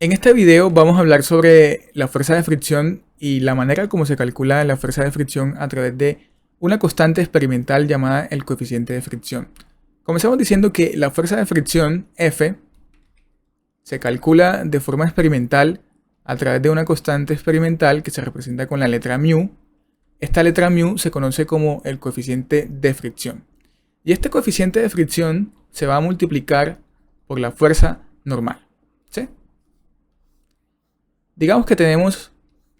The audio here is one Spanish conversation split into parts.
En este video vamos a hablar sobre la fuerza de fricción y la manera como se calcula la fuerza de fricción a través de una constante experimental llamada el coeficiente de fricción. Comenzamos diciendo que la fuerza de fricción F se calcula de forma experimental a través de una constante experimental que se representa con la letra μ. Esta letra μ se conoce como el coeficiente de fricción. Y este coeficiente de fricción se va a multiplicar por la fuerza normal. ¿Sí? Digamos que tenemos,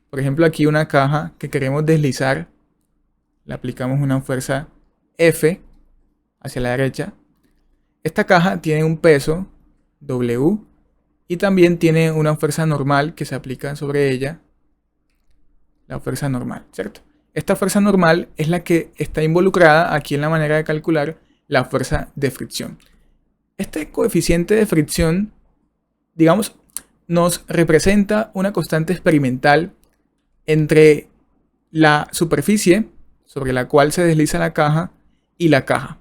por ejemplo, aquí una caja que queremos deslizar. Le aplicamos una fuerza F hacia la derecha. Esta caja tiene un peso W y también tiene una fuerza normal que se aplica sobre ella. La fuerza normal, ¿cierto? Esta fuerza normal es la que está involucrada aquí en la manera de calcular la fuerza de fricción. Este coeficiente de fricción, digamos, nos representa una constante experimental entre la superficie sobre la cual se desliza la caja y la caja.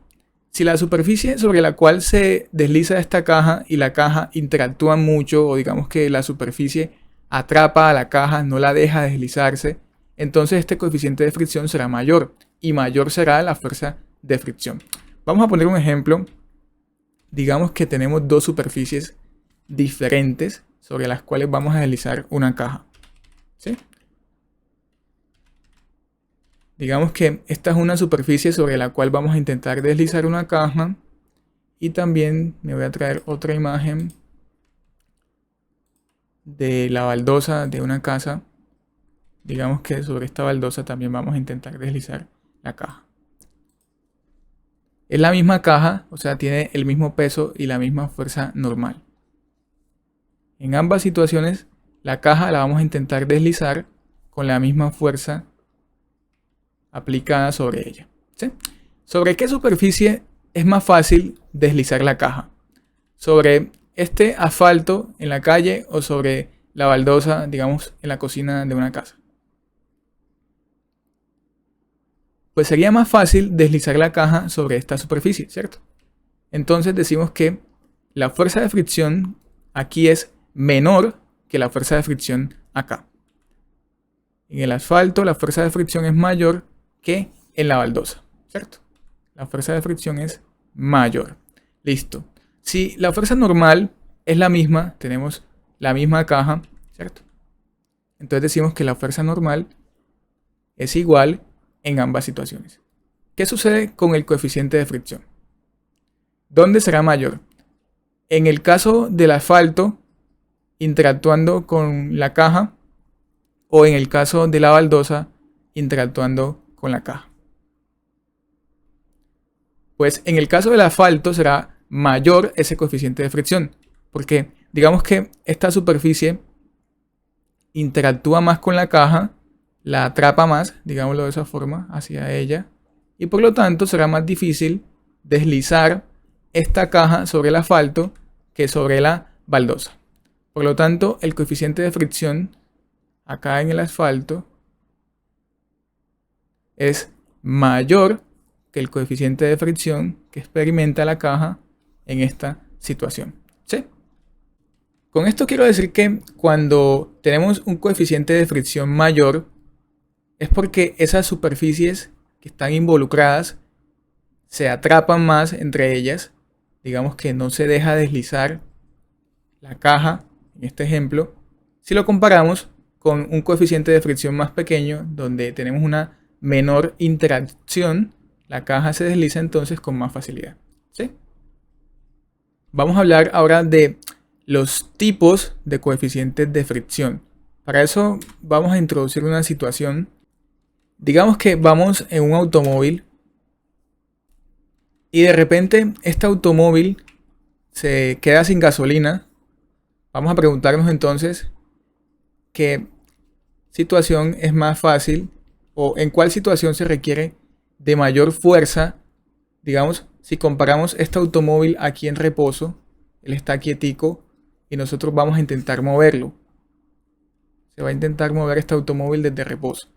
Si la superficie sobre la cual se desliza esta caja y la caja interactúan mucho, o digamos que la superficie atrapa a la caja, no la deja deslizarse, entonces este coeficiente de fricción será mayor y mayor será la fuerza de fricción. Vamos a poner un ejemplo. Digamos que tenemos dos superficies diferentes sobre las cuales vamos a deslizar una caja. ¿Sí? Digamos que esta es una superficie sobre la cual vamos a intentar deslizar una caja. Y también me voy a traer otra imagen de la baldosa de una casa. Digamos que sobre esta baldosa también vamos a intentar deslizar la caja. Es la misma caja, o sea, tiene el mismo peso y la misma fuerza normal. En ambas situaciones, la caja la vamos a intentar deslizar con la misma fuerza aplicada sobre ella. ¿Sí? ¿Sobre qué superficie es más fácil deslizar la caja? ¿Sobre este asfalto en la calle o sobre la baldosa, digamos, en la cocina de una casa? Pues sería más fácil deslizar la caja sobre esta superficie, ¿cierto? Entonces decimos que la fuerza de fricción aquí es menor que la fuerza de fricción acá. En el asfalto la fuerza de fricción es mayor que en la baldosa, ¿cierto? La fuerza de fricción es mayor. Listo. Si la fuerza normal es la misma, tenemos la misma caja, ¿cierto? Entonces decimos que la fuerza normal es igual en ambas situaciones. ¿Qué sucede con el coeficiente de fricción? ¿Dónde será mayor? En el caso del asfalto interactuando con la caja o en el caso de la baldosa interactuando con la caja. Pues en el caso del asfalto será mayor ese coeficiente de fricción, porque digamos que esta superficie interactúa más con la caja, la atrapa más, digámoslo de esa forma, hacia ella, y por lo tanto será más difícil deslizar esta caja sobre el asfalto que sobre la baldosa. Por lo tanto, el coeficiente de fricción acá en el asfalto es mayor que el coeficiente de fricción que experimenta la caja en esta situación. ¿Sí? Con esto quiero decir que cuando tenemos un coeficiente de fricción mayor, es porque esas superficies que están involucradas se atrapan más entre ellas. Digamos que no se deja deslizar la caja, en este ejemplo, si lo comparamos con un coeficiente de fricción más pequeño, donde tenemos una menor interacción, la caja se desliza entonces con más facilidad. ¿Sí? Vamos a hablar ahora de los tipos de coeficientes de fricción. Para eso vamos a introducir una situación. Digamos que vamos en un automóvil y de repente este automóvil se queda sin gasolina. Vamos a preguntarnos entonces qué situación es más fácil o en cuál situación se requiere de mayor fuerza. Digamos, si comparamos este automóvil aquí en reposo, él está quietico y nosotros vamos a intentar moverlo. Se va a intentar mover este automóvil desde reposo.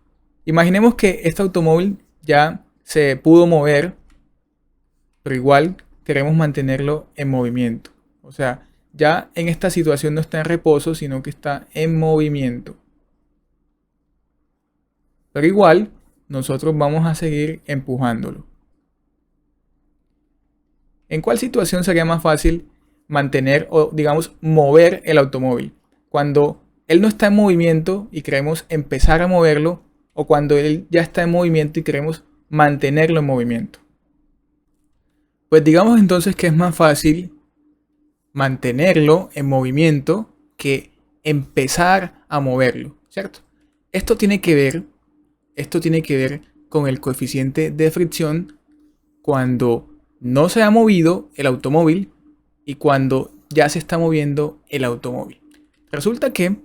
Imaginemos que este automóvil ya se pudo mover, pero igual queremos mantenerlo en movimiento. O sea, ya en esta situación no está en reposo, sino que está en movimiento. Pero igual, nosotros vamos a seguir empujándolo. ¿En cuál situación sería más fácil mantener o, digamos, mover el automóvil? Cuando él no está en movimiento y queremos empezar a moverlo, o cuando él ya está en movimiento y queremos mantenerlo en movimiento. Pues digamos entonces que es más fácil mantenerlo en movimiento que empezar a moverlo, ¿cierto? Esto tiene que ver con el coeficiente de fricción cuando no se ha movido el automóvil y cuando ya se está moviendo el automóvil. Resulta que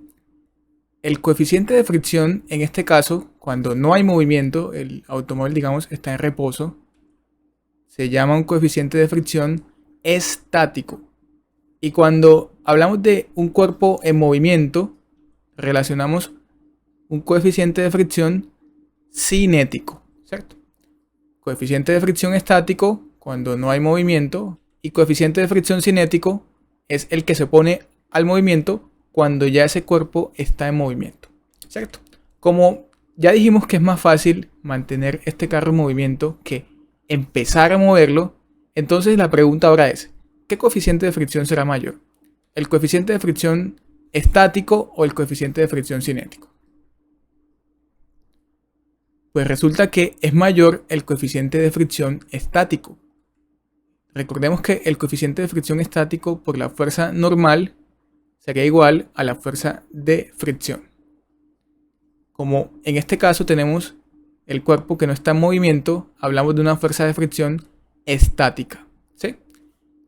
el coeficiente de fricción, en este caso, cuando no hay movimiento, el automóvil, digamos, está en reposo, se llama un coeficiente de fricción estático. Y cuando hablamos de un cuerpo en movimiento, relacionamos un coeficiente de fricción cinético, ¿cierto? Coeficiente de fricción estático cuando no hay movimiento y coeficiente de fricción cinético es el que se opone al movimiento cuando ya ese cuerpo está en movimiento, ¿cierto? Como ya dijimos que es más fácil mantener este carro en movimiento que empezar a moverlo, entonces la pregunta ahora es, ¿qué coeficiente de fricción será mayor? ¿El coeficiente de fricción estático o el coeficiente de fricción cinético? Pues resulta que es mayor el coeficiente de fricción estático. Recordemos que el coeficiente de fricción estático por la fuerza normal sería igual a la fuerza de fricción. Como en este caso tenemos el cuerpo que no está en movimiento, hablamos de una fuerza de fricción estática, ¿sí?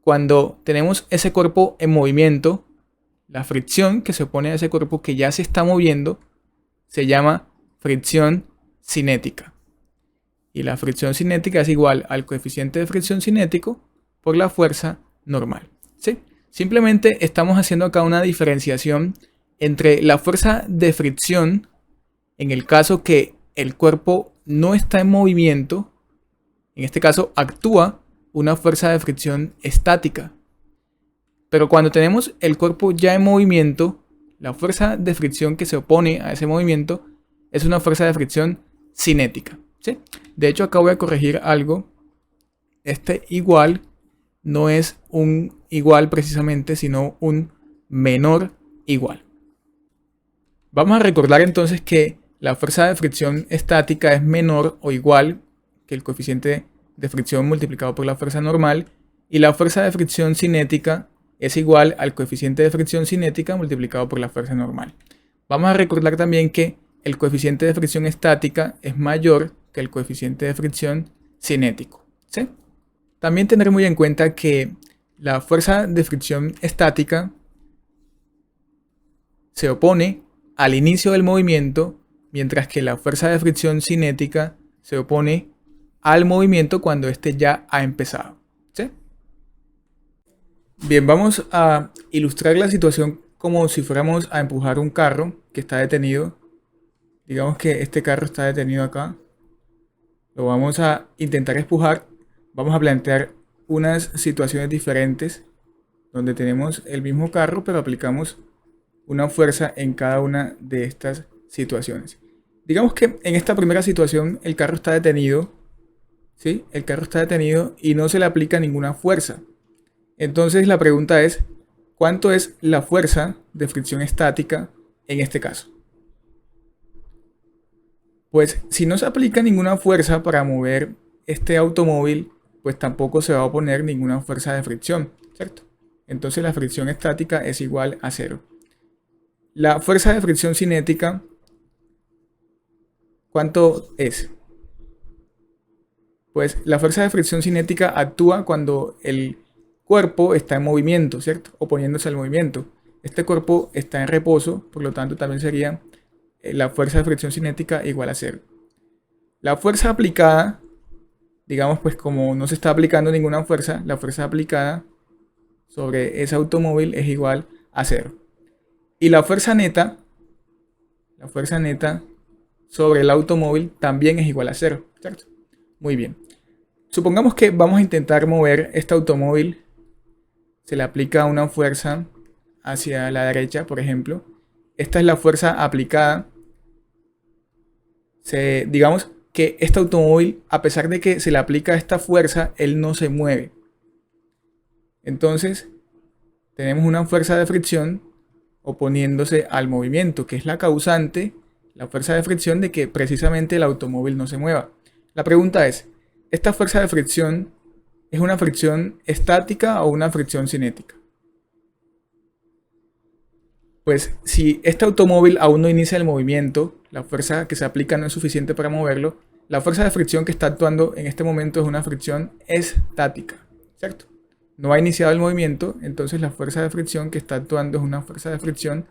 Cuando tenemos ese cuerpo en movimiento, la fricción que se opone a ese cuerpo que ya se está moviendo se llama fricción cinética. Y la fricción cinética es igual al coeficiente de fricción cinético por la fuerza normal, ¿sí? Simplemente estamos haciendo acá una diferenciación entre la fuerza de fricción, en el caso que el cuerpo no está en movimiento, en este caso actúa una fuerza de fricción estática. Pero cuando tenemos el cuerpo ya en movimiento, la fuerza de fricción que se opone a ese movimiento es una fuerza de fricción cinética, ¿sí? De hecho, acá voy a corregir algo. Este igual no es un igual precisamente, sino un menor igual. Vamos a recordar entonces que la fuerza de fricción estática es menor o igual que el coeficiente de fricción multiplicado por la fuerza normal, y la fuerza de fricción cinética es igual al coeficiente de fricción cinética multiplicado por la fuerza normal. Vamos a recordar también que el coeficiente de fricción estática es mayor que el coeficiente de fricción cinético, ¿sí? También tener muy en cuenta que la fuerza de fricción estática se opone al inicio del movimiento, mientras que la fuerza de fricción cinética se opone al movimiento cuando éste ya ha empezado, ¿sí? Bien, vamos a ilustrar la situación como si fuéramos a empujar un carro que está detenido. Digamos que este carro está detenido acá. Lo vamos a intentar empujar. Vamos a plantear unas situaciones diferentes donde tenemos el mismo carro, pero aplicamos una fuerza en cada una de estas situaciones. Digamos que en esta primera situación el carro está detenido, ¿sí? El carro está detenido y no se le aplica ninguna fuerza. Entonces la pregunta es, ¿cuánto es la fuerza de fricción estática en este caso? Pues si no se aplica ninguna fuerza para mover este automóvil, pues tampoco se va a oponer ninguna fuerza de fricción, ¿cierto? Entonces la fricción estática es igual a 0. La fuerza de fricción cinética, ¿cuánto es? Pues la fuerza de fricción cinética actúa cuando el cuerpo está en movimiento, ¿cierto? Oponiéndose al movimiento. Este cuerpo está en reposo, por lo tanto también sería la fuerza de fricción cinética igual a 0. La fuerza aplicada, digamos pues como no se está aplicando ninguna fuerza, la fuerza aplicada sobre ese automóvil es igual a 0. Y la fuerza neta sobre el automóvil también es igual a 0, ¿cierto? Muy bien. Supongamos que vamos a intentar mover este automóvil. Se le aplica una fuerza hacia la derecha, por ejemplo. Esta es la fuerza aplicada. Digamos que este automóvil, a pesar de que se le aplica esta fuerza, él no se mueve. Entonces, tenemos una fuerza de fricción oponiéndose al movimiento, que es la causante, la fuerza de fricción de que precisamente el automóvil no se mueva. La pregunta es, ¿esta fuerza de fricción es una fricción estática o una fricción cinética? Pues si este automóvil aún no inicia el movimiento, la fuerza que se aplica no es suficiente para moverlo, la fuerza de fricción que está actuando en este momento es una fricción estática, ¿cierto? No ha iniciado el movimiento, entonces la fuerza de fricción que está actuando es una fuerza de fricción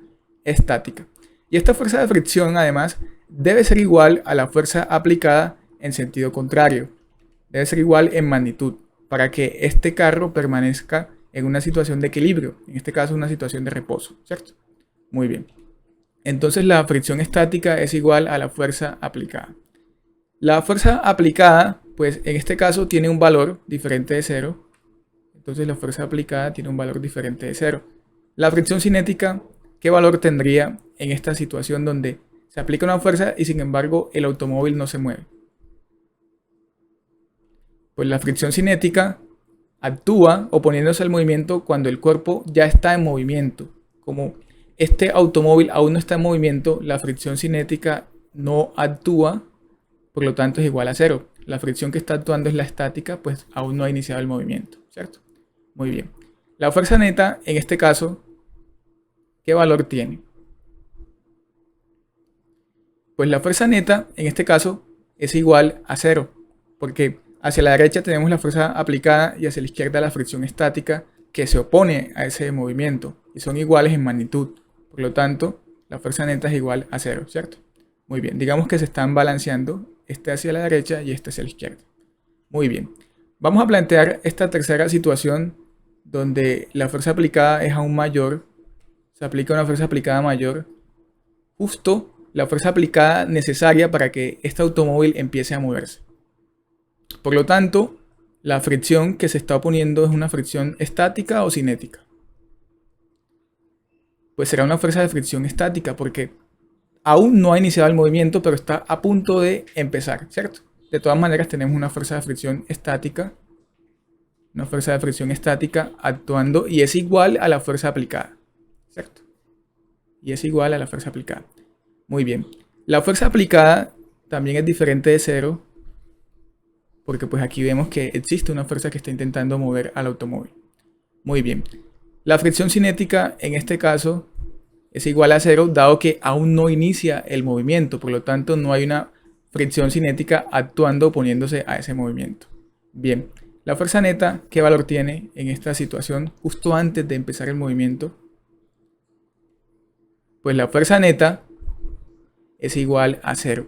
estática. Y esta fuerza de fricción, además, debe ser igual a la fuerza aplicada en sentido contrario. Debe ser igual en magnitud, para que este carro permanezca en una situación de equilibrio, en este caso una situación de reposo, ¿cierto? Muy bien. Entonces la fricción estática es igual a la fuerza aplicada. La fuerza aplicada, pues en este caso tiene un valor diferente de 0. Entonces la fuerza aplicada tiene un valor diferente de 0. La fricción cinética, ¿qué valor tendría en esta situación donde se aplica una fuerza y sin embargo el automóvil no se mueve? Pues la fricción cinética actúa oponiéndose al movimiento cuando el cuerpo ya está en movimiento. Como este automóvil aún no está en movimiento, la fricción cinética no actúa, por lo tanto es igual a 0. La fricción que está actuando es la estática, pues aún no ha iniciado el movimiento, ¿cierto? Muy bien. La fuerza neta, en este caso, ¿qué valor tiene? Pues la fuerza neta, en este caso, es igual a 0, porque hacia la derecha tenemos la fuerza aplicada y hacia la izquierda la fricción estática que se opone a ese movimiento y son iguales en magnitud. Por lo tanto, la fuerza neta es igual a 0, ¿cierto? Muy bien, digamos que se están balanceando este hacia la derecha y este hacia la izquierda. Muy bien, vamos a plantear esta tercera situación donde la fuerza aplicada es aún mayor, se aplica una fuerza aplicada mayor, justo la fuerza aplicada necesaria para que este automóvil empiece a moverse. Por lo tanto, la fricción que se está oponiendo es una fricción estática o cinética. Pues será una fuerza de fricción estática porque aún no ha iniciado el movimiento, pero está a punto de empezar, ¿cierto? De todas maneras tenemos una fuerza de fricción estática, actuando y es igual a la fuerza aplicada, ¿cierto? Y es igual a la fuerza aplicada. Muy bien. La fuerza aplicada también es diferente de 0, porque pues aquí vemos que existe una fuerza que está intentando mover al automóvil. Muy bien. La fricción cinética en este caso es igual a 0, dado que aún no inicia el movimiento, por lo tanto no hay una fricción cinética actuando oponiéndose a ese movimiento. Bien, la fuerza neta, ¿qué valor tiene en esta situación justo antes de empezar el movimiento? Pues la fuerza neta es igual a 0,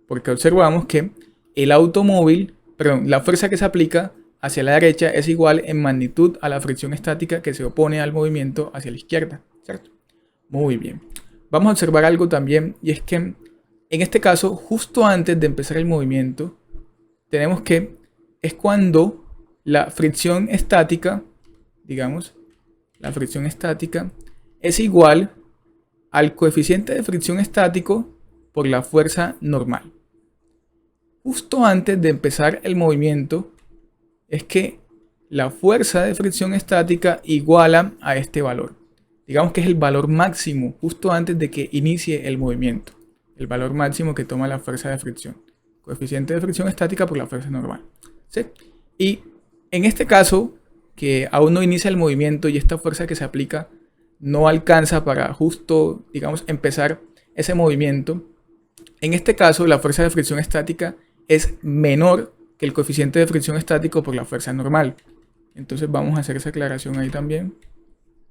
porque observamos que el automóvil, la fuerza que se aplica hacia la derecha es igual en magnitud a la fricción estática que se opone al movimiento hacia la izquierda, ¿cierto? Muy bien. Vamos a observar algo también, y es que en este caso, justo antes de empezar el movimiento, tenemos que es cuando la fricción estática, digamos, la fricción estática es igual al coeficiente de fricción estático por la fuerza normal. Justo antes de empezar el movimiento es que la fuerza de fricción estática iguala a este valor. Digamos que es el valor máximo justo antes de que inicie el movimiento. El valor máximo que toma la fuerza de fricción. Coeficiente de fricción estática por la fuerza normal, ¿sí? Y en este caso, que aún no inicia el movimiento y esta fuerza que se aplica no alcanza para justo, digamos, empezar ese movimiento. En este caso, la fuerza de fricción estática es menor que el coeficiente de fricción estático por la fuerza normal. Entonces vamos a hacer esa aclaración ahí también.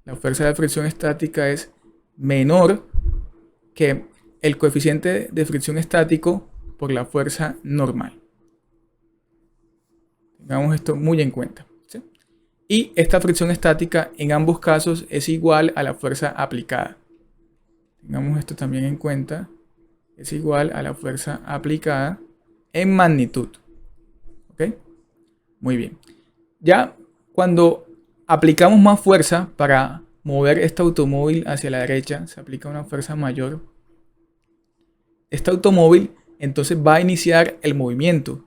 La fuerza de fricción estática es menor que el coeficiente de fricción estático por la fuerza normal. Tengamos esto muy en cuenta, ¿sí? Y esta fricción estática en ambos casos es igual a la fuerza aplicada. Tengamos esto también en cuenta. Es igual a la fuerza aplicada en magnitud. ¿Ok? Muy bien. Ya cuando aplicamos más fuerza para mover este automóvil hacia la derecha, se aplica una fuerza mayor. Este automóvil entonces va a iniciar el movimiento.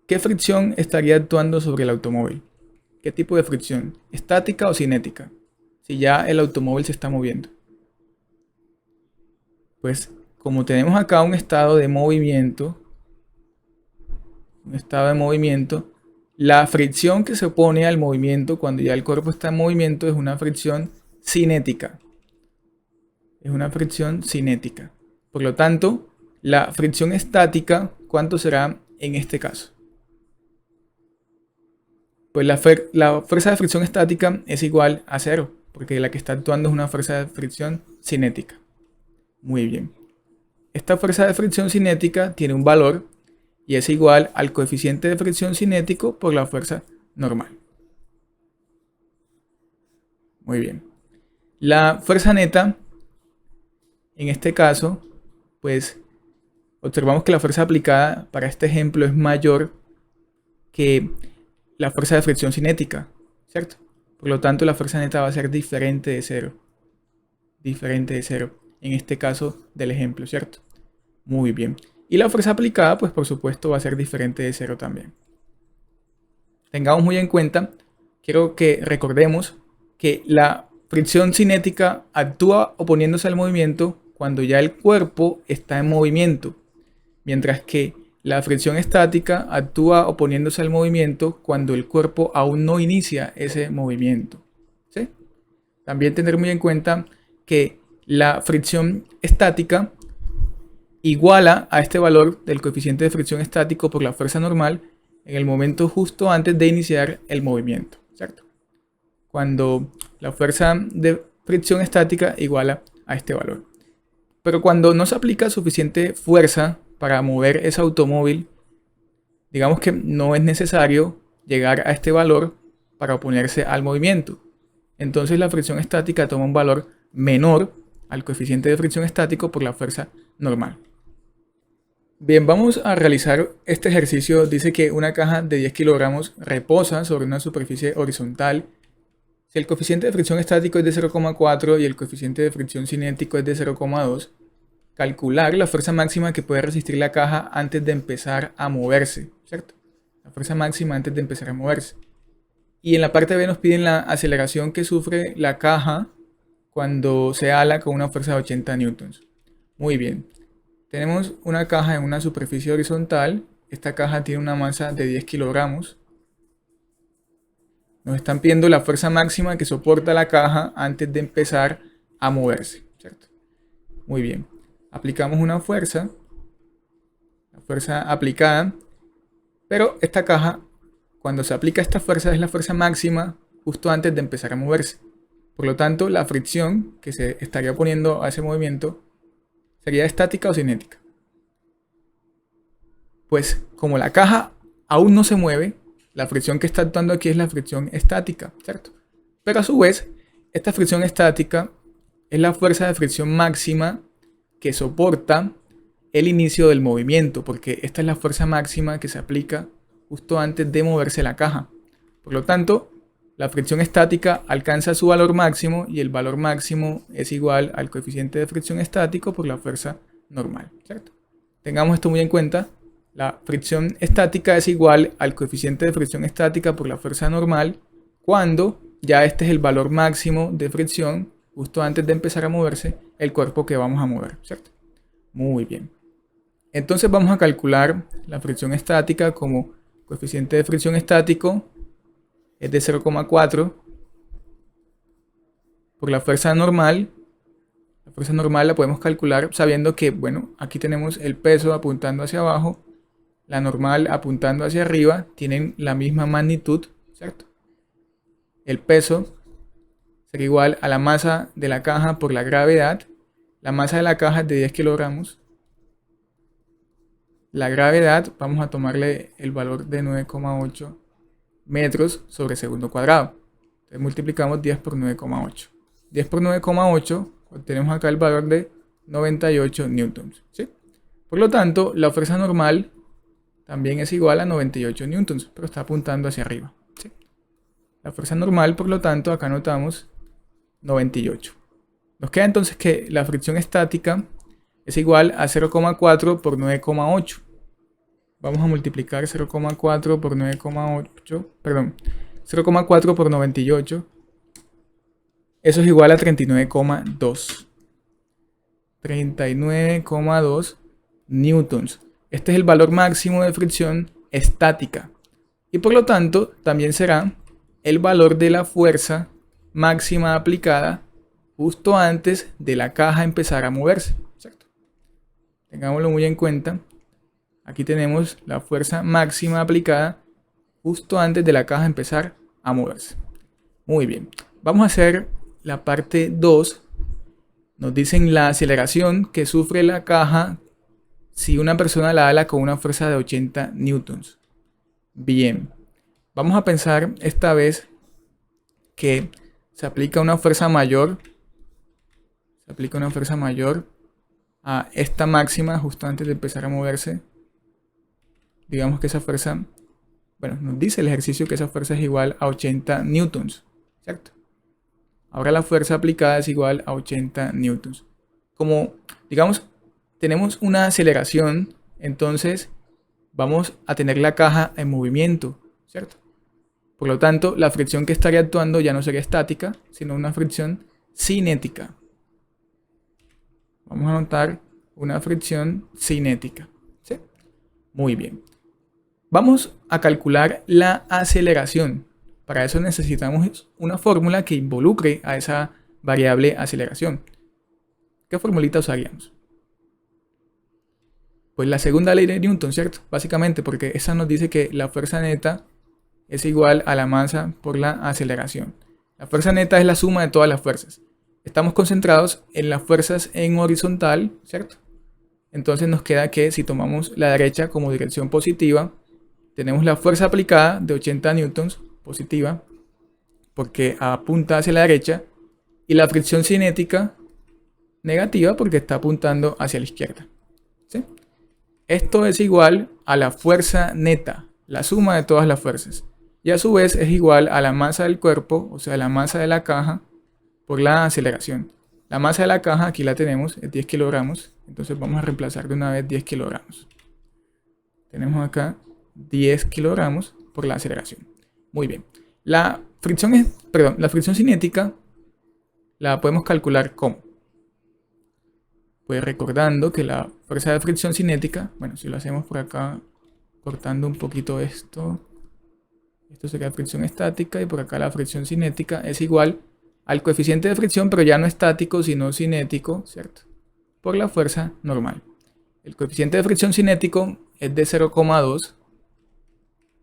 ¿Qué fricción estaría actuando sobre el automóvil? ¿Qué tipo de fricción? ¿Estática o cinética? Si ya el automóvil se está moviendo. Pues como tenemos acá un estado de movimiento, la fricción que se opone al movimiento cuando ya el cuerpo está en movimiento es una fricción cinética. Es una fricción cinética. Por lo tanto, la fricción estática, ¿cuánto será en este caso? Pues la fuerza de fricción estática es igual a cero, porque la que está actuando es una fuerza de fricción cinética. Muy bien. Esta fuerza de fricción cinética tiene un valor y es igual al coeficiente de fricción cinético por la fuerza normal. Muy bien. La fuerza neta, en este caso, pues observamos que la fuerza aplicada para este ejemplo es mayor que la fuerza de fricción cinética, ¿cierto? Por lo tanto, la fuerza neta va a ser diferente de cero. Diferente de cero, en este caso del ejemplo, ¿cierto? Muy bien. Y la fuerza aplicada, pues por supuesto, va a ser diferente de cero también. Tengamos muy en cuenta, quiero que recordemos que la fricción cinética actúa oponiéndose al movimiento cuando ya el cuerpo está en movimiento, mientras que la fricción estática actúa oponiéndose al movimiento cuando el cuerpo aún no inicia ese movimiento. ¿Sí? También tener muy en cuenta que la fricción estática iguala a este valor del coeficiente de fricción estático por la fuerza normal en el momento justo antes de iniciar el movimiento, ¿cierto? Cuando la fuerza de fricción estática iguala a este valor. Pero cuando no se aplica suficiente fuerza para mover ese automóvil, digamos que no es necesario llegar a este valor para oponerse al movimiento. Entonces la fricción estática toma un valor menor al coeficiente de fricción estático por la fuerza normal. Bien, vamos a realizar este ejercicio. Dice que una caja de 10 kilogramos reposa sobre una superficie horizontal. Si el coeficiente de fricción estático es de 0,4 y el coeficiente de fricción cinético es de 0,2, calcular la fuerza máxima que puede resistir la caja antes de empezar a moverse, ¿cierto? La fuerza máxima antes de empezar a moverse. Y en la parte B nos piden la aceleración que sufre la caja cuando se ala con una fuerza de 80 newtons. Muy bien. Tenemos una caja en una superficie horizontal. Esta caja tiene una masa de 10 kilogramos. Nos están pidiendo la fuerza máxima que soporta la caja antes de empezar a moverse, ¿cierto? Muy bien. Aplicamos una fuerza. La fuerza aplicada. Pero esta caja, cuando se aplica esta fuerza, es la fuerza máxima justo antes de empezar a moverse. Por lo tanto, la fricción que se estaría oponiendo a ese movimiento sería estática o cinética. Pues como la caja aún no se mueve, la fricción que está actuando aquí es la fricción estática, ¿cierto? Pero a su vez, esta fricción estática es la fuerza de fricción máxima que soporta el inicio del movimiento, porque esta es la fuerza máxima que se aplica justo antes de moverse la caja. Por lo tanto, la fricción estática alcanza su valor máximo y el valor máximo es igual al coeficiente de fricción estático por la fuerza normal, ¿cierto? Tengamos esto muy en cuenta. La fricción estática es igual al coeficiente de fricción estática por la fuerza normal cuando ya este es el valor máximo de fricción justo antes de empezar a moverse el cuerpo que vamos a mover, ¿cierto? Muy bien. Entonces vamos a calcular la fricción estática como coeficiente de fricción estático es de 0,4 por la fuerza normal. La fuerza normal la podemos calcular sabiendo que, bueno, aquí tenemos el peso apuntando hacia abajo, la normal apuntando hacia arriba, tienen la misma magnitud, ¿cierto? El peso sería igual a la masa de la caja por la gravedad. La masa de la caja es de 10 kilogramos. La gravedad, vamos a tomarle el valor de 9,8 metros sobre segundo cuadrado. Entonces multiplicamos 10 por 9,8. 10 por 9,8 obtenemos acá el valor de 98 newtons, ¿sí? Por lo tanto, la fuerza normal también es igual a 98 newtons, pero está apuntando hacia arriba, ¿sí? La fuerza normal, por lo tanto, acá anotamos 98. Nos queda entonces que la fricción estática es igual a 0,4 por 9,8. Vamos a multiplicar 0,4 por 9,8, perdón, 0,4 por 98. Eso es igual a 39,2. 39,2 newtons. Este es el valor máximo de fricción estática. Y por lo tanto, también será el valor de la fuerza máxima aplicada justo antes de la caja empezar a moverse. ¿Cierto? Tengámoslo muy en cuenta. Aquí tenemos la fuerza máxima aplicada justo antes de la caja empezar a moverse. Muy bien. Vamos a hacer la parte 2. Nos dicen la aceleración que sufre la caja si una persona la ala con una fuerza de 80 newtons. Bien. Vamos a pensar esta vez que se aplica una fuerza mayor. Se aplica una fuerza mayor a esta máxima justo antes de empezar a moverse. Digamos que esa fuerza, bueno, nos dice el ejercicio que esa fuerza es igual a 80 newtons, ¿cierto? Ahora la fuerza aplicada es igual a 80 newtons. Como, digamos, tenemos una aceleración, entonces vamos a tener la caja en movimiento, ¿cierto? Por lo tanto, la fricción que estaría actuando ya no sería estática, sino una fricción cinética. Vamos a anotar una fricción cinética, ¿sí? Muy bien. Vamos a calcular la aceleración. Para eso necesitamos una fórmula que involucre a esa variable aceleración. ¿Qué formulita usaríamos? Pues la segunda ley de Newton, ¿cierto? Básicamente porque esa nos dice que la fuerza neta es igual a la masa por la aceleración. La fuerza neta es la suma de todas las fuerzas. Estamos concentrados en las fuerzas en horizontal, ¿cierto? Entonces nos queda que si tomamos la derecha como dirección positiva, tenemos la fuerza aplicada de 80 newtons positiva, porque apunta hacia la derecha, y la fricción cinética negativa, porque está apuntando hacia la izquierda. ¿Sí? Esto es igual a la fuerza neta, la suma de todas las fuerzas. Y a su vez es igual a la masa del cuerpo, o sea, la masa de la caja, por la aceleración. La masa de la caja, aquí la tenemos, es 10 kilogramos. Entonces vamos a reemplazar de una vez 10 kilogramos. Tenemos acá 10 kilogramos por la aceleración. Muy bien. La fricción cinética la podemos calcular ¿cómo? Pues recordando que la fuerza de fricción cinética, bueno, si lo hacemos por acá, cortando un poquito esto sería fricción estática y por acá la fricción cinética es igual al coeficiente de fricción, pero ya no estático, sino cinético, ¿cierto? Por la fuerza normal. El coeficiente de fricción cinético es de 0,2.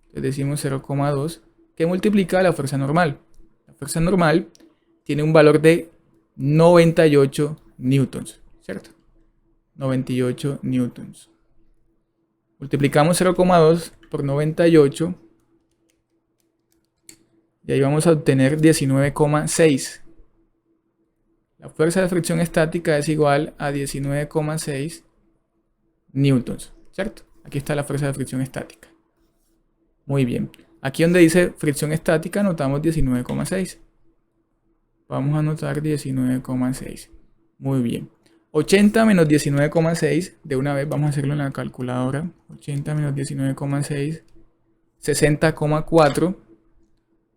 Entonces decimos 0,2 que multiplica la fuerza normal. La fuerza normal tiene un valor de 98 newtons, ¿cierto? 98 newtons. Multiplicamos 0,2 por 98 y ahí vamos a obtener 19,6. La fuerza de fricción estática es igual a 19,6 newtons, ¿cierto? Aquí está la fuerza de fricción estática. Muy bien. Aquí donde dice fricción estática anotamos 19,6. Vamos a anotar 19,6. Muy bien. 80 menos 19,6. De una vez vamos a hacerlo en la calculadora. 80 menos 19,6. 60,4.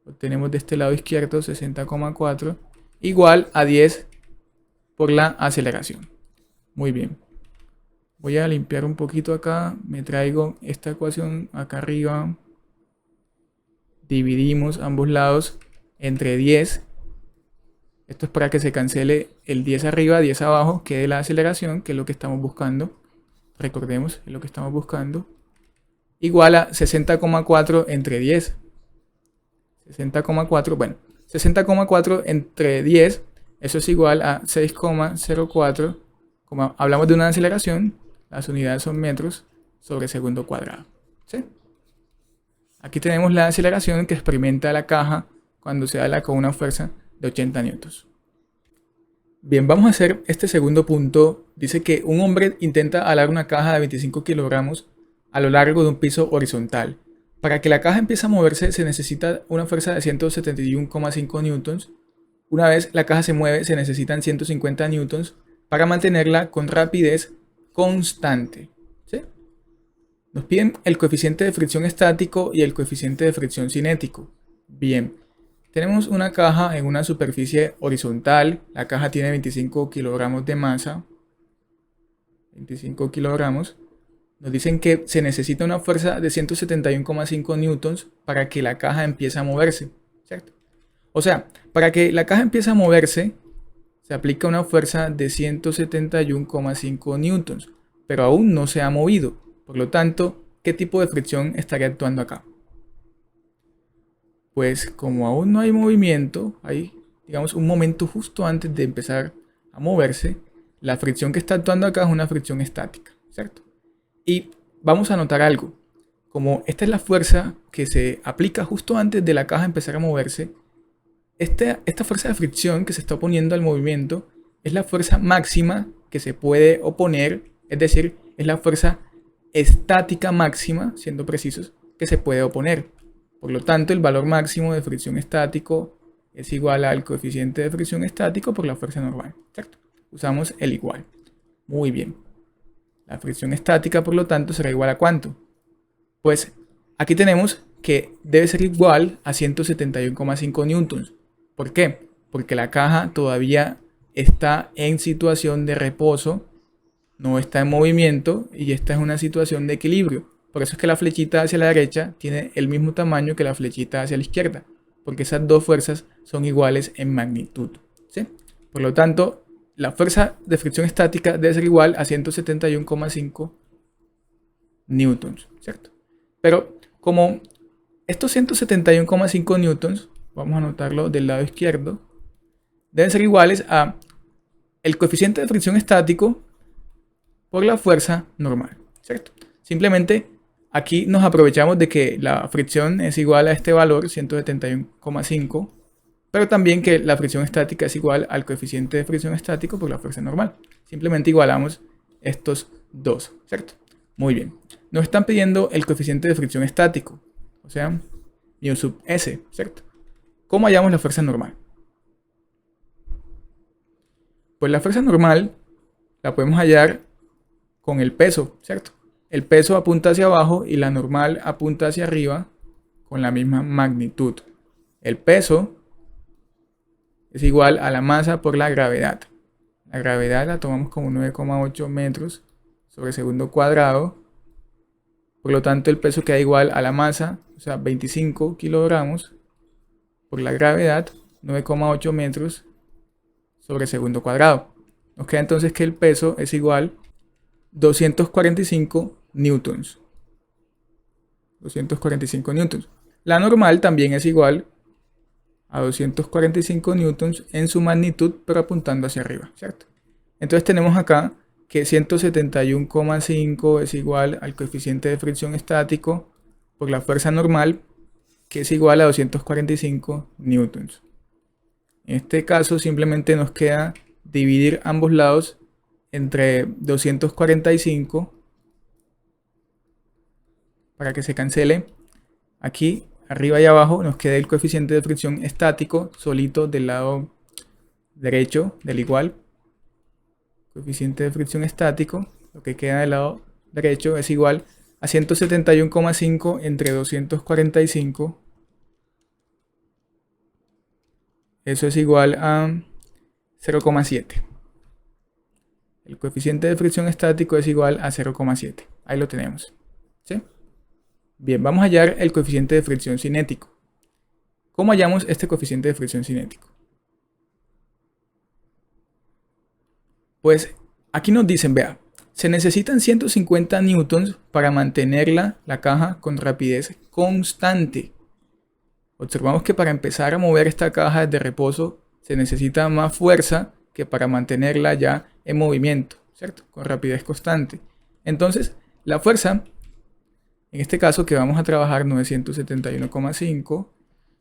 Lo tenemos de este lado izquierdo. 60,4. Igual a 10 por la aceleración. Muy bien. Voy a limpiar un poquito acá. Me traigo esta ecuación acá arriba. Dividimos ambos lados entre 10. Esto es para que se cancele el 10 arriba, 10 abajo, quede la aceleración, que es lo que estamos buscando. Recordemos, es lo que estamos buscando. Igual a 60,4 entre 10. 60,4, bueno, 60,4 entre 10, eso es igual a 6,04. Como hablamos de una aceleración, las unidades son metros sobre segundo cuadrado. ¿Sí? Aquí tenemos la aceleración que experimenta la caja cuando se ala con una fuerza de 80 newtons. Bien, vamos a hacer este segundo punto. Dice que un hombre intenta alar una caja de 25 kilogramos a lo largo de un piso horizontal. Para que la caja empiece a moverse se necesita una fuerza de 171,5 newtons Una vez la caja se mueve, se necesitan 150 newtons para mantenerla con rapidez constante. ¿Sí? Nos piden el coeficiente de fricción estático y el coeficiente de fricción cinético. Bien, tenemos una caja en una superficie horizontal. La caja tiene 25 kilogramos de masa. 25 kilogramos. Nos dicen que se necesita una fuerza de 171,5 newtons para que la caja empiece a moverse, ¿cierto? O sea, para que la caja empiece a moverse, se aplica una fuerza de 171,5 newtons, pero aún no se ha movido. Por lo tanto, ¿qué tipo de fricción estaría actuando acá? Pues como aún no hay movimiento, hay, digamos, un momento justo antes de empezar a moverse, la fricción que está actuando acá es una fricción estática, ¿cierto? Y vamos a notar algo. Como esta es la fuerza que se aplica justo antes de la caja empezar a moverse, esta fuerza de fricción que se está oponiendo al movimiento es la fuerza máxima que se puede oponer, es decir, es la fuerza estática máxima, siendo precisos, que se puede oponer. Por lo tanto, el valor máximo de fricción estático es igual al coeficiente de fricción estático por la fuerza normal, ¿cierto? Usamos el igual. Muy bien. La fricción estática, por lo tanto, será igual a ¿cuánto? Pues aquí tenemos que debe ser igual a 171,5 newtons. ¿Por qué? Porque la caja todavía está en situación de reposo, no está en movimiento y esta es una situación de equilibrio. Por eso es que la flechita hacia la derecha tiene el mismo tamaño que la flechita hacia la izquierda, porque esas dos fuerzas son iguales en magnitud, ¿sí? Por lo tanto, la fuerza de fricción estática debe ser igual a 171,5 newtons, ¿cierto? Pero como estos 171,5 newtons, vamos a anotarlo del lado izquierdo, deben ser iguales a el coeficiente de fricción estático por la fuerza normal, ¿cierto? Simplemente aquí nos aprovechamos de que la fricción es igual a este valor, 171,5, pero también que la fricción estática es igual al coeficiente de fricción estático por la fuerza normal. Simplemente igualamos estos dos, ¿cierto? Muy bien. Nos están pidiendo el coeficiente de fricción estático, o sea, mu sub s, ¿cierto? ¿Cómo hallamos la fuerza normal? Pues la fuerza normal la podemos hallar con el peso, ¿cierto? El peso apunta hacia abajo y la normal apunta hacia arriba con la misma magnitud. El peso es igual a la masa por la gravedad. La gravedad la tomamos como 9,8 metros sobre segundo cuadrado. Por lo tanto, el peso queda igual a la masa, o sea, 25 kilogramos por la gravedad, 9,8 metros sobre segundo cuadrado. Nos queda entonces que el peso es igual a 245 newtons. 245 newtons. La normal también es igual a 245 newtons en su magnitud, pero apuntando hacia arriba, ¿cierto? Entonces tenemos acá que 171,5 es igual al coeficiente de fricción estático por la fuerza normal, que es igual a 245 newtons. En este caso simplemente nos queda dividir ambos lados entre 245 para que se cancele. Aquí arriba y abajo nos queda el coeficiente de fricción estático solito del lado derecho del igual. Coeficiente de fricción estático, lo que queda del lado derecho es igual a 171,5 entre 245. Eso es igual a 0,7. El coeficiente de fricción estático es igual a 0,7. Ahí lo tenemos, ¿sí? Bien, vamos a hallar el coeficiente de fricción cinético. ¿Cómo hallamos este coeficiente de fricción cinético? Pues aquí nos dicen, vea, se necesitan 150 newtons para mantenerla, la caja, con rapidez constante. Observamos que para empezar a mover esta caja de reposo se necesita más fuerza que para mantenerla ya en movimiento, ¿cierto? Con rapidez constante. Entonces, la fuerza, en este caso que vamos a trabajar, no es 171,5,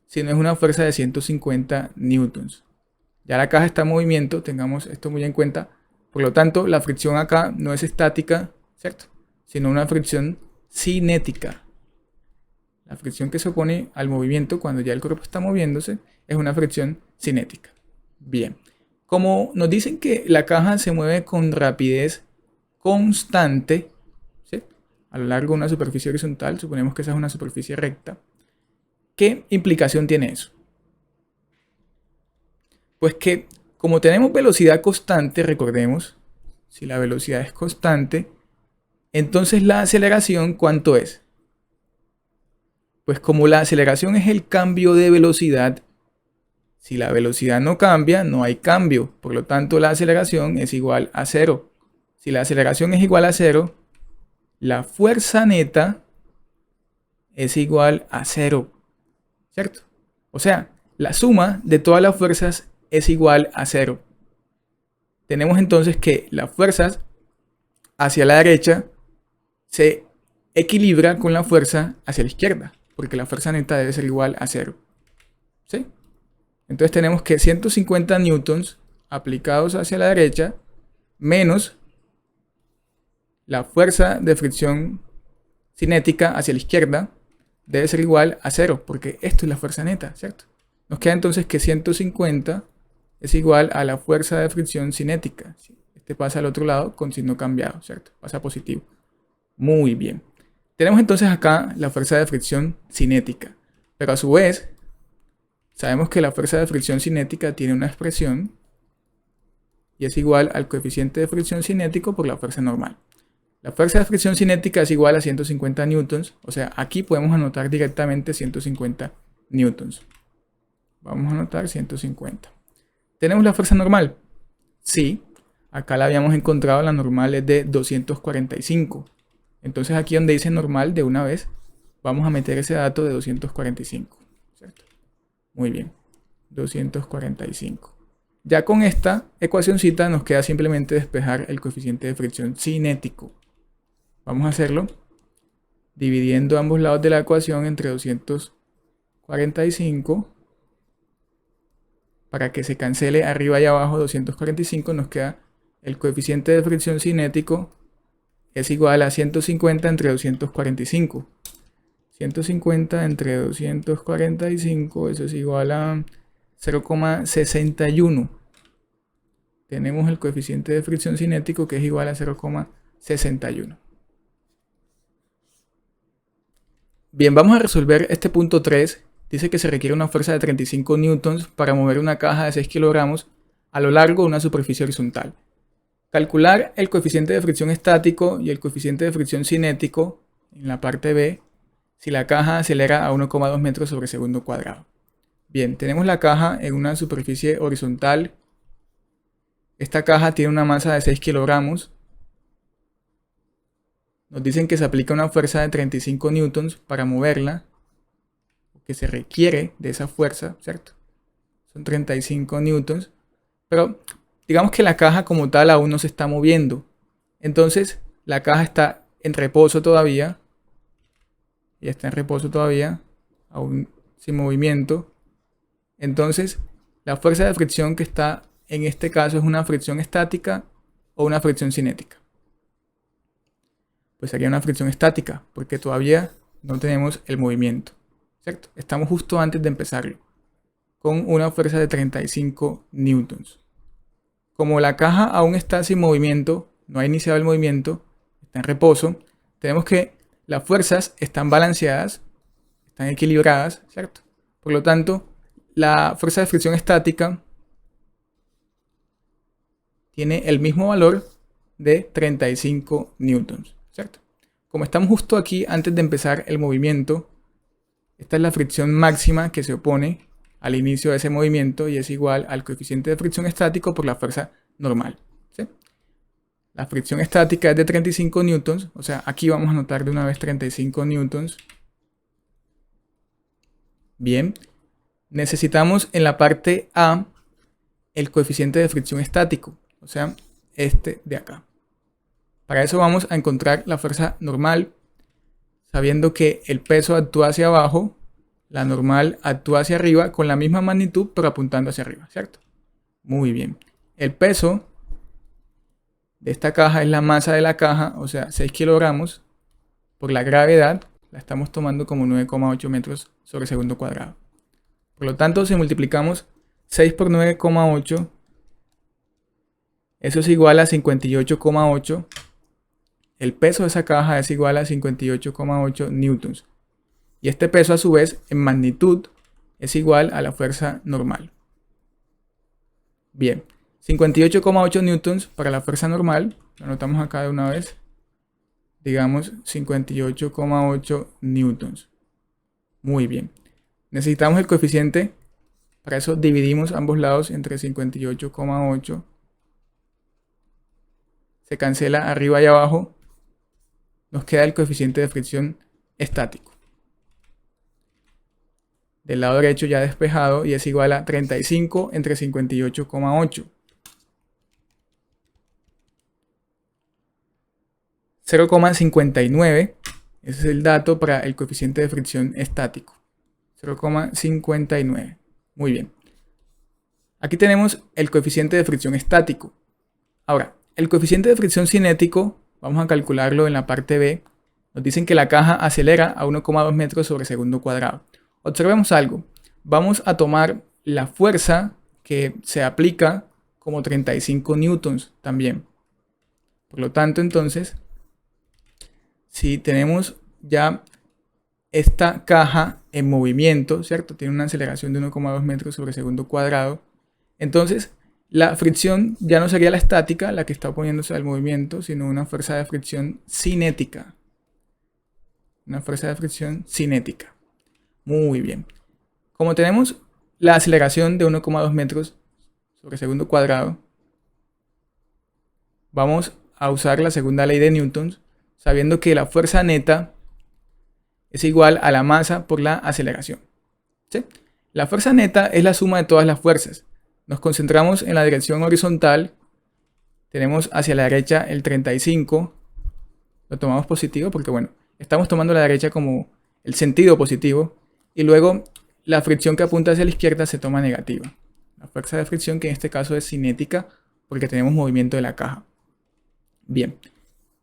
sino es una fuerza de 150 newtons. Ya la caja está en movimiento, tengamos esto muy en cuenta. Por lo tanto, la fricción acá no es estática, ¿cierto? Sino una fricción cinética. La fricción que se opone al movimiento cuando ya el cuerpo está moviéndose es una fricción cinética. Bien. Como nos dicen que la caja se mueve con rapidez constante, ¿sí?, a lo largo de una superficie horizontal, suponemos que esa es una superficie recta, ¿qué implicación tiene eso? Pues que como tenemos velocidad constante, recordemos, si la velocidad es constante, entonces la aceleración, ¿cuánto es? Pues como la aceleración es el cambio de velocidad, si la velocidad no cambia, no hay cambio. Por lo tanto, la aceleración es igual a cero. Si la aceleración es igual a cero, la fuerza neta es igual a cero, ¿cierto? O sea, la suma de todas las fuerzas es igual a cero. Tenemos entonces que las fuerzas hacia la derecha se equilibra con la fuerza hacia la izquierda, porque la fuerza neta debe ser igual a cero, ¿sí? Entonces tenemos que 150 newtons aplicados hacia la derecha menos la fuerza de fricción cinética hacia la izquierda debe ser igual a cero, porque esto es la fuerza neta, ¿cierto? Nos queda entonces que 150 es igual a la fuerza de fricción cinética. Este pasa al otro lado con signo cambiado, ¿cierto? Pasa positivo. Muy bien. Tenemos entonces acá la fuerza de fricción cinética, pero a su vez sabemos que la fuerza de fricción cinética tiene una expresión y es igual al coeficiente de fricción cinético por la fuerza normal. La fuerza de fricción cinética es igual a 150 newtons, o sea, aquí podemos anotar directamente 150 newtons. Vamos a anotar 150. ¿Tenemos la fuerza normal? Sí, acá la habíamos encontrado, la normal es de 245. Entonces aquí donde dice normal, de una vez, vamos a meter ese dato de 245, ¿cierto? Muy bien, 245. Ya con esta ecuacioncita nos queda simplemente despejar el coeficiente de fricción cinético. Vamos a hacerlo dividiendo ambos lados de la ecuación entre 245. Para que se cancele arriba y abajo 245, nos queda el coeficiente de fricción cinético es igual a 150 entre 245. 150 entre 245, eso es igual a 0,61. Tenemos el coeficiente de fricción cinético que es igual a 0,61. Bien, vamos a resolver este punto 3. Dice que se requiere una fuerza de 35 newtons para mover una caja de 6 kilogramos a lo largo de una superficie horizontal. Calcular el coeficiente de fricción estático y el coeficiente de fricción cinético en la parte B si la caja acelera a 1,2 metros sobre segundo cuadrado. Bien, tenemos la caja en una superficie horizontal. Esta caja tiene una masa de 6 kilogramos. Nos dicen que se aplica una fuerza de 35 newtons para moverla, que se requiere de esa fuerza, ¿cierto? Son 35 newtons, pero digamos que la caja como tal aún no se está moviendo. Entonces la caja está en reposo todavía, y está en reposo todavía, aún sin movimiento. Entonces la fuerza de fricción que está en este caso es una fricción estática o una fricción cinética. Pues sería una fricción estática, porque todavía no tenemos el movimiento, ¿cierto? Estamos justo antes de empezarlo, con una fuerza de 35 newtons. Como la caja aún está sin movimiento, no ha iniciado el movimiento, está en reposo, tenemos que las fuerzas están balanceadas, están equilibradas, ¿cierto? Por lo tanto, la fuerza de fricción estática tiene el mismo valor de 35 newtons, ¿cierto? Como estamos justo aquí antes de empezar el movimiento, esta es la fricción máxima que se opone al inicio de ese movimiento y es igual al coeficiente de fricción estático por la fuerza normal, ¿sí? La fricción estática es de 35 newtons, o sea, aquí vamos a anotar de una vez 35 newtons. Bien, necesitamos en la parte A el coeficiente de fricción estático, o sea, este de acá. Para eso vamos a encontrar la fuerza normal, sabiendo que el peso actúa hacia abajo, la normal actúa hacia arriba con la misma magnitud pero apuntando hacia arriba, ¿cierto? Muy bien. El peso de esta caja es la masa de la caja, o sea, 6 kilogramos. Por la gravedad, la estamos tomando como 9,8 metros sobre segundo cuadrado. Por lo tanto, si multiplicamos 6 por 9,8. Eso es igual a 58,8. El peso de esa caja es igual a 58,8 newtons. Y este peso a su vez en magnitud es igual a la fuerza normal. Bien, 58,8 newtons para la fuerza normal. Lo anotamos acá de una vez. Digamos 58,8 newtons. Muy bien. Necesitamos el coeficiente. Para eso dividimos ambos lados entre 58,8. Se cancela arriba y abajo. Nos queda el coeficiente de fricción estático. Del lado derecho ya despejado y es igual a 35 entre 58,8. 0,59. Ese es el dato para el coeficiente de fricción estático. 0,59. Muy bien. Aquí tenemos el coeficiente de fricción estático. Ahora, el coeficiente de fricción cinético, vamos a calcularlo en la parte B. Nos dicen que la caja acelera a 1,2 metros sobre segundo cuadrado. Observemos algo. Vamos a tomar la fuerza que se aplica como 35 newtons también. Por lo tanto, entonces, si tenemos ya esta caja en movimiento, ¿cierto? Tiene una aceleración de 1,2 metros sobre segundo cuadrado. Entonces, la fricción ya no sería la estática, la que está oponiéndose al movimiento, sino una fuerza de fricción cinética. Una fuerza de fricción cinética. Muy bien. Como tenemos la aceleración de 1,2 metros sobre segundo cuadrado, vamos a usar la segunda ley de Newton, sabiendo que la fuerza neta es igual a la masa por la aceleración. ¿Sí? La fuerza neta es la suma de todas las fuerzas. Nos concentramos en la dirección horizontal. Tenemos hacia la derecha el 35. Lo tomamos positivo porque, bueno, estamos tomando la derecha como el sentido positivo. Y luego la fricción que apunta hacia la izquierda se toma negativa. La fuerza de fricción, que en este caso es cinética, porque tenemos movimiento de la caja. Bien,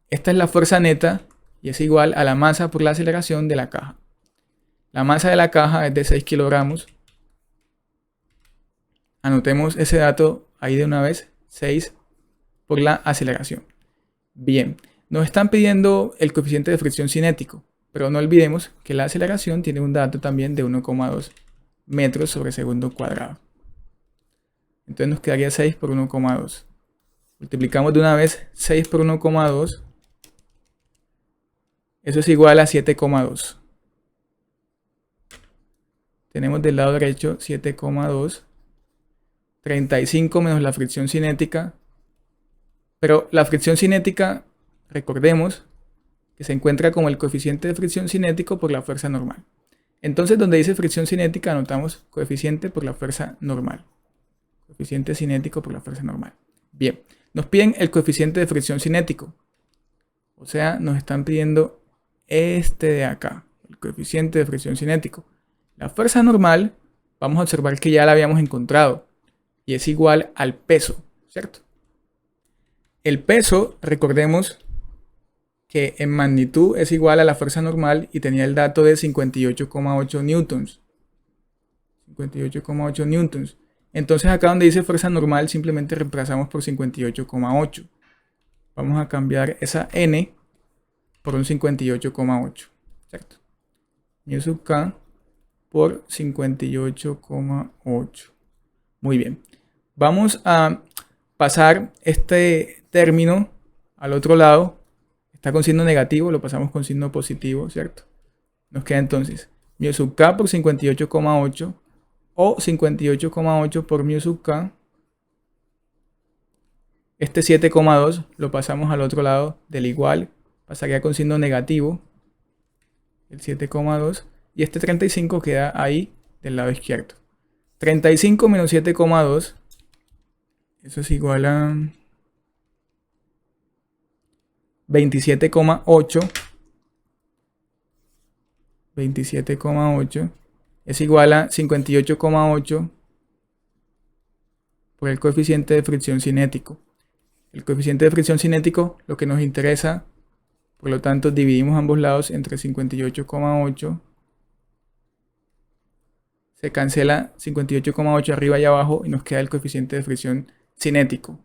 esta es la fuerza neta y es igual a la masa por la aceleración de la caja. La masa de la caja es de 6 kilogramos. Anotemos ese dato ahí de una vez, 6 por la aceleración. Bien, nos están pidiendo el coeficiente de fricción cinético, pero no olvidemos que la aceleración tiene un dato también de 1,2 metros sobre segundo cuadrado. Entonces nos quedaría 6 por 1,2. Multiplicamos de una vez 6 por 1,2. Eso es igual a 7,2. Tenemos del lado derecho 7,2. 35 menos la fricción cinética. Pero la fricción cinética, recordemos que se encuentra como el coeficiente de fricción cinético por la fuerza normal. Entonces, donde dice fricción cinética, anotamos coeficiente por la fuerza normal. Coeficiente cinético por la fuerza normal. Bien, nos piden el coeficiente de fricción cinético. O sea, nos están pidiendo este de acá, el coeficiente de fricción cinético. La fuerza normal, vamos a observar que ya la habíamos encontrado. Y es igual al peso, ¿cierto? El peso, recordemos que en magnitud es igual a la fuerza normal y tenía el dato de 58,8 newtons. 58,8 newtons. Entonces acá donde dice fuerza normal simplemente reemplazamos por 58,8. Vamos a cambiar esa n por un 58,8, ¿cierto? Mu sub k por 58,8. Muy bien. Vamos a pasar este término al otro lado. Está con signo negativo, lo pasamos con signo positivo, ¿cierto? Nos queda entonces mu sub k por 58,8 o 58,8 por mu sub k. Este 7,2 lo pasamos al otro lado del igual, pasaría con signo negativo, el 7,2, y este 35 queda ahí del lado izquierdo. 35 menos 7,2, eso es igual a 27,8. 27,8 es igual a 58,8 por el coeficiente de fricción cinético. El coeficiente de fricción cinético, lo que nos interesa, por lo tanto dividimos ambos lados entre 58,8. Se cancela 58,8 arriba y abajo y nos queda el coeficiente de fricción cinético.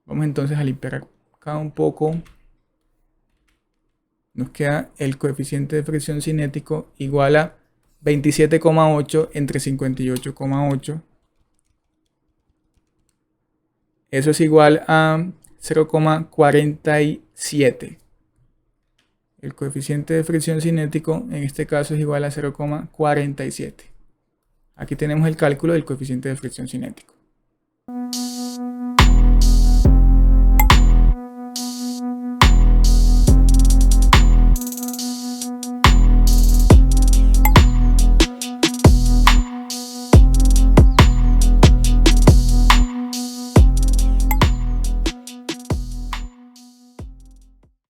Vamos entonces a limpiar acá un poco. Nos queda el coeficiente de fricción cinético igual a 27,8 entre 58,8. Eso es igual a 0,47. El coeficiente de fricción cinético en este caso es igual a 0,47. Aquí tenemos el cálculo del coeficiente de fricción cinético.